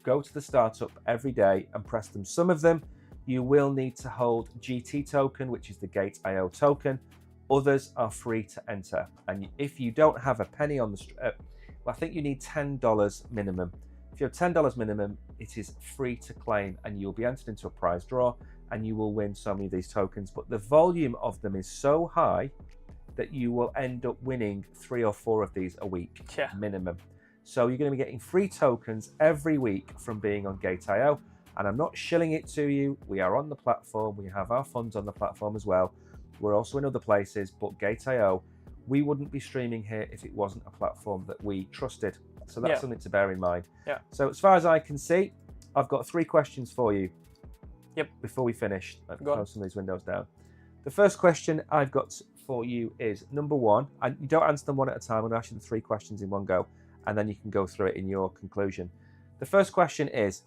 go to the startup every day and press them. Some of them you will need to hold GT token, which is the GateIO token. Others are free to enter. And if you don't have a penny on the I think you need $10 minimum. If you have $10 minimum, it is free to claim and you'll be entered into a prize draw and you will win so many of these tokens. But the volume of them is so high that you will end up winning 3 or 4 of these a week minimum. So you're going to be getting free tokens every week from being on GateIO. And I'm not shilling it to you. We are on the platform. We have our funds on the platform as well. We're also in other places, but GateIO, we wouldn't be streaming here if it wasn't a platform that we trusted. So that's something to bear in mind. Yeah. So as far as I can see, I've got 3 questions for you. Yep. Before we finish, I'll close some of these windows down. The first question I've got for you is number 1, and you don't answer them one at a time. I'm going to ask you the 3 questions in one go, and then you can go through it in your conclusion. The first question is,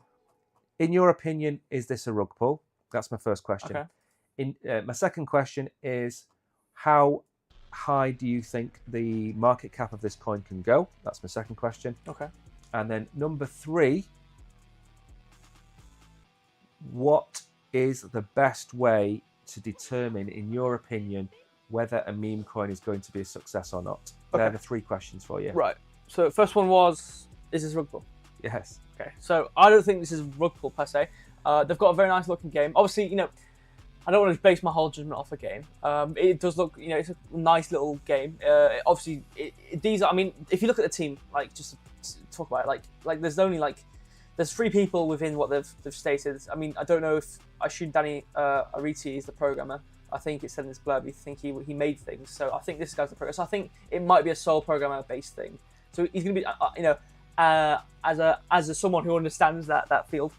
in your opinion, is this a rug pull? That's my first question. Okay. My second question is, how high do you think the market cap of this coin can go? That's my second question. Okay. And then number 3, what is the best way to determine, in your opinion, whether a meme coin is going to be a success or not? Okay. They're the 3 questions for you. Right. So first one was, is this rug pull? Yes. Okay. So I don't think this is rug pull per se. They've got a very nice looking game. Obviously, I I don't want to base my whole judgment off a game. It does look, it's a nice little game. Obviously, these are, I mean, if you look at the team, like, just to talk about it, like there's only, like, there's 3 people within what they've stated. I mean, I don't know if, I assume Danny Ariti is the programmer. I think it said in this blurb, I think he made things. So I think this guy's the programmer. So I think it might be a sole programmer-based thing. So he's going to be, as someone who understands that field,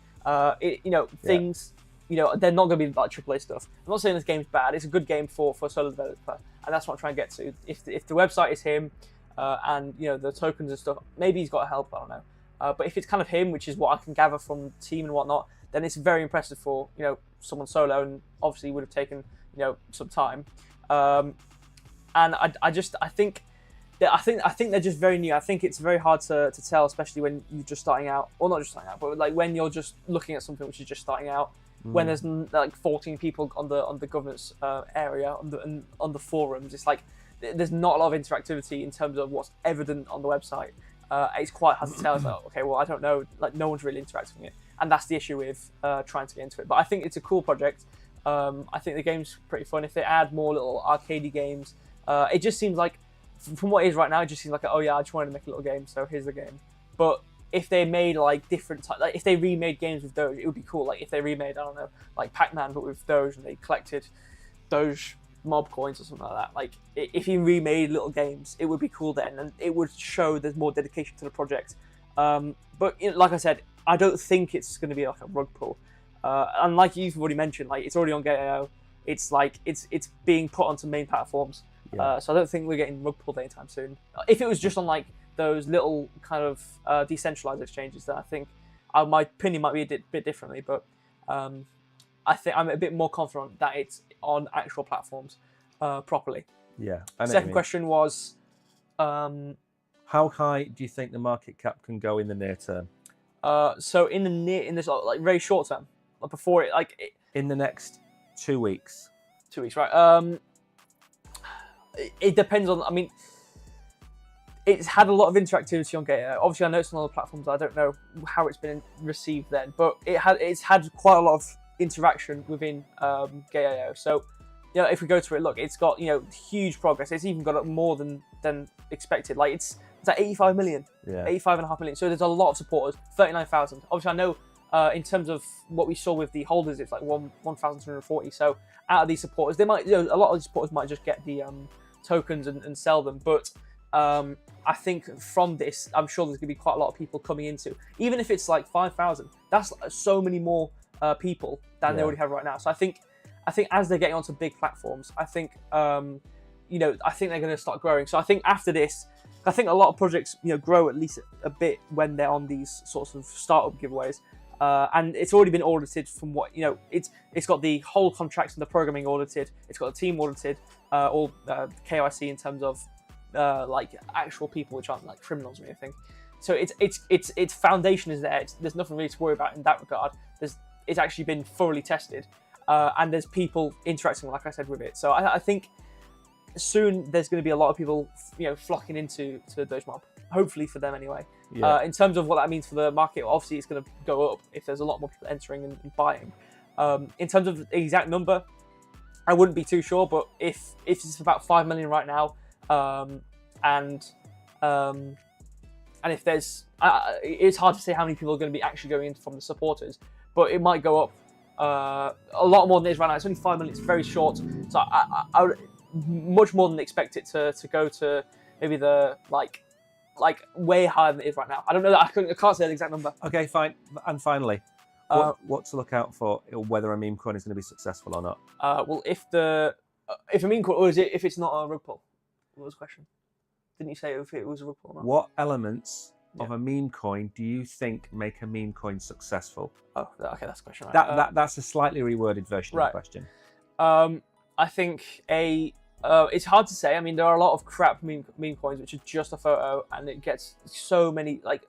things... they're not going to be like AAA stuff. I'm not saying this game's bad. It's a good game for a solo developer, and that's what I'm trying to get to. If the website is him, and the tokens and stuff, maybe he's got help. I don't know. But if it's kind of him, which is what I can gather from the team and whatnot, then it's very impressive for someone solo, and obviously would have taken some time. And I think they're just very new. I think it's very hard to tell, especially when you're just starting out, or not just starting out, but like when you're just looking at something which is just starting out. When there's like 14 people on the governance area on the forums, it's like there's not a lot of interactivity in terms of what's evident on the website. It's quite hard to tell. It's like, okay, well, I don't know. Like, no one's really interacting with it, and that's the issue with trying to get into it. But I think it's a cool project. I think the game's pretty fun. If they add more little arcadey games, it just seems like, from what it is right now, it just seems like, oh yeah, I just wanted to make a little game, so here's the game. But if they made like different types, like if they remade games with Doge, it would be cool. Like if they remade, I don't know, like Pac-Man but with Doge, and they collected DogeMob coins or something like that. Like if he remade little games, it would be cool then, and it would show there's more dedication to the project. But like I said, I don't think it's going to be like a rug pull. And like you've already mentioned, like it's already on GateIO. It's like it's being put onto main platforms. Yeah. So I don't think we're getting rug pulled anytime soon. If it was just on like those little kind of decentralized exchanges, then I think my opinion might be a bit differently, but I think I'm a bit more confident that it's on actual platforms properly. Yeah. Second question was, how high do you think the market cap can go in the near term? So in this like very short term, like before it, like in the next 2 weeks. 2 weeks, right? It depends on. I mean, it's had a lot of interactivity on GateIO. Obviously, I know it's on other platforms. I don't know how it's been received then, but it's had quite a lot of interaction within GateIO. So, if we go to it, look, it's got huge progress. It's even got more than expected. Like it's like 85 million, 85.5 million. So there's a lot of supporters. 39,000. Obviously, I know in terms of what we saw with the holders, it's like 1,240. So out of these supporters, they might a lot of these supporters might just get the tokens and sell them, but I think from this, I'm sure there's going to be quite a lot of people coming into. Even if it's like 5,000, that's so many more people than they already have right now. So I think as they're getting onto big platforms, I think I think they're going to start growing. So I think after this, I think a lot of projects grow at least a bit when they're on these sorts of startup giveaways. And it's already been audited from what it's got the whole contracts and the programming audited. It's got the team audited, all KYC in terms of like actual people, which aren't like criminals or anything. So its foundation is there. There's nothing really to worry about in that regard. It's actually been thoroughly tested, and there's people interacting, like I said, with it. So I think soon there's going to be a lot of people flocking into DogeMob. Hopefully for them anyway. Yeah. In terms of what that means for the market, obviously it's going to go up if there's a lot more people entering and buying. In terms of the exact number, I wouldn't be too sure, but if it's about 5 million right now, and if there's, it's hard to say how many people are going to be actually going in from the supporters, but it might go up a lot more than it is right now. It's only 5 million. It's very short, so I would much more than expect it to go to maybe the like way higher than it is right now. I don't know. I can't say the exact number. Okay, fine. And finally, what to look out for, whether a meme coin is going to be successful or not? Well, if a meme coin, or is it if it's not a rug pull? What was the question? Didn't you say if it was a rug pull or not? What elements of a meme coin do you think make a meme coin successful? Oh, okay, that's the question. Right. That's a slightly reworded version of the question. I think it's hard to say. I mean, there are a lot of crap meme coins which are just a photo, and it gets so many, like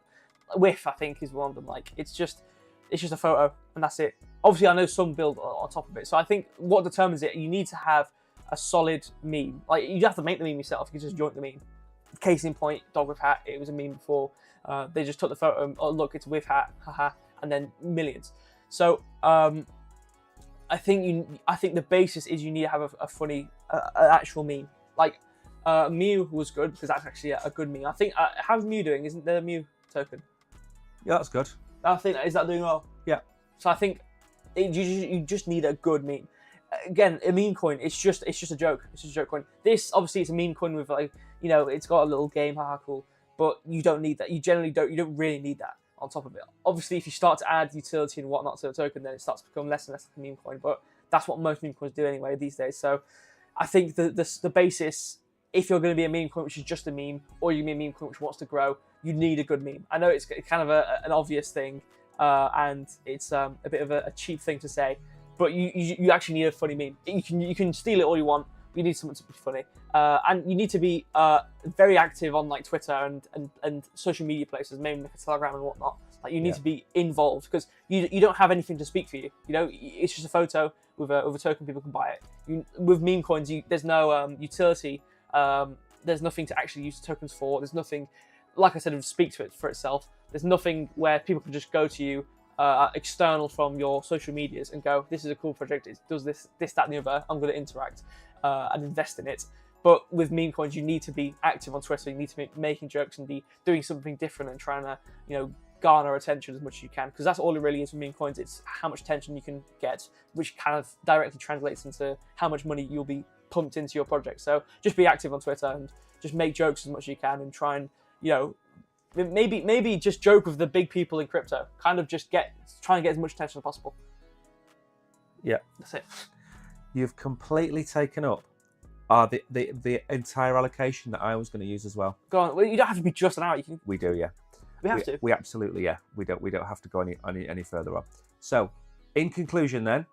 Whiff, I think, is one of them. Like it's just a photo and that's it. Obviously, I know some build on top of it. So I think what determines it, you need to have a solid meme. Like you have to make the meme yourself. You can just join the meme. Case in point, dog with hat. It was a meme before. They just took the photo. And, oh look, it's with hat, haha, and then millions. So I think the basis is you need to have a funny, an actual meme. Like Mew was good because that's actually a good meme. I think how's Mew doing? Isn't there a Mew token? Yeah, that's good. I think is that doing well? Yeah. So I think you just need a good meme. Again, a meme coin, it's just a joke. It's just a joke coin. This obviously it's a meme coin with like, you know, it's got a little game, haha, cool. But you don't need that. You don't really need that on top of it. Obviously, if you start to add utility and whatnot to the token, then it starts to become less and less like a meme coin. But that's what most meme coins do anyway these days. So I think the basis, if you're going to be a meme coin which is just a meme, or you're going to be a meme coin which wants to grow, you need a good meme. I know it's kind of an obvious thing, and it's a bit of a cheap thing to say, but you actually need a funny meme. You can steal it all you want. You need something to be funny, and you need to be very active on like Twitter and social media places, maybe like Telegram and whatnot. Like you need to be involved because you don't have anything to speak for you. You know, it's just a photo with a token. People can buy it. With meme coins, there's no utility. There's nothing to actually use tokens for. There's nothing, like I said, to speak to it for itself. There's nothing where people can just go to you external from your social medias and go, this is a cool project. It does this, that, and the other. I'm going to interact and invest in it. But with meme coins, you need to be active on Twitter. You need to be making jokes and be doing something different and trying to, you know, garner attention as much as you can, because that's all it really is with meme coins. It's how much attention you can get, which kind of directly translates into how much money you'll be pumped into your project. So just be active on Twitter and just make jokes as much as you can and try and, you know, maybe just joke with the big people in crypto. Kind of just try and get as much attention as possible. Yeah, that's it. You've completely taken up the entire allocation that I was going to use as well. Go on. Well, you don't have to be just an hour. You can. We do, yeah. We have to. We absolutely, yeah. We don't have to go any further on. So, in conclusion, then,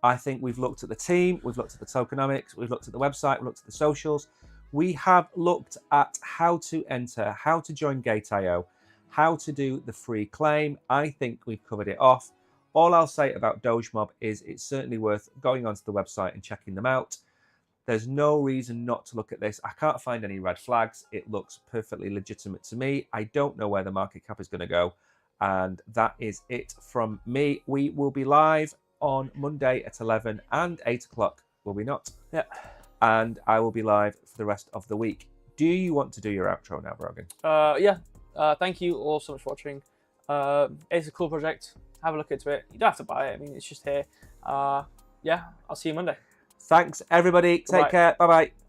I think we've looked at the team, we've looked at the tokenomics, we've looked at the website, we've looked at the socials. We have looked at how to enter, how to join GateIO, how to do the free claim. I think we've covered it off. All I'll say about DogeMob is it's certainly worth going onto the website and checking them out. There's no reason not to look at this. I can't find any red flags. It looks perfectly legitimate to me. I don't know where the market cap is going to go. And that is it from me. We will be live on Monday at 11 and 8 o'clock, will we not? Yeah. And I will be live for the rest of the week. Do you want to do your outro now, Brogan? Yeah. Thank you all so much for watching. It's a cool project. Have a look into it. You don't have to buy it. I mean, it's just here. Yeah, I'll see you Monday. Thanks, everybody. Take care. Bye-bye.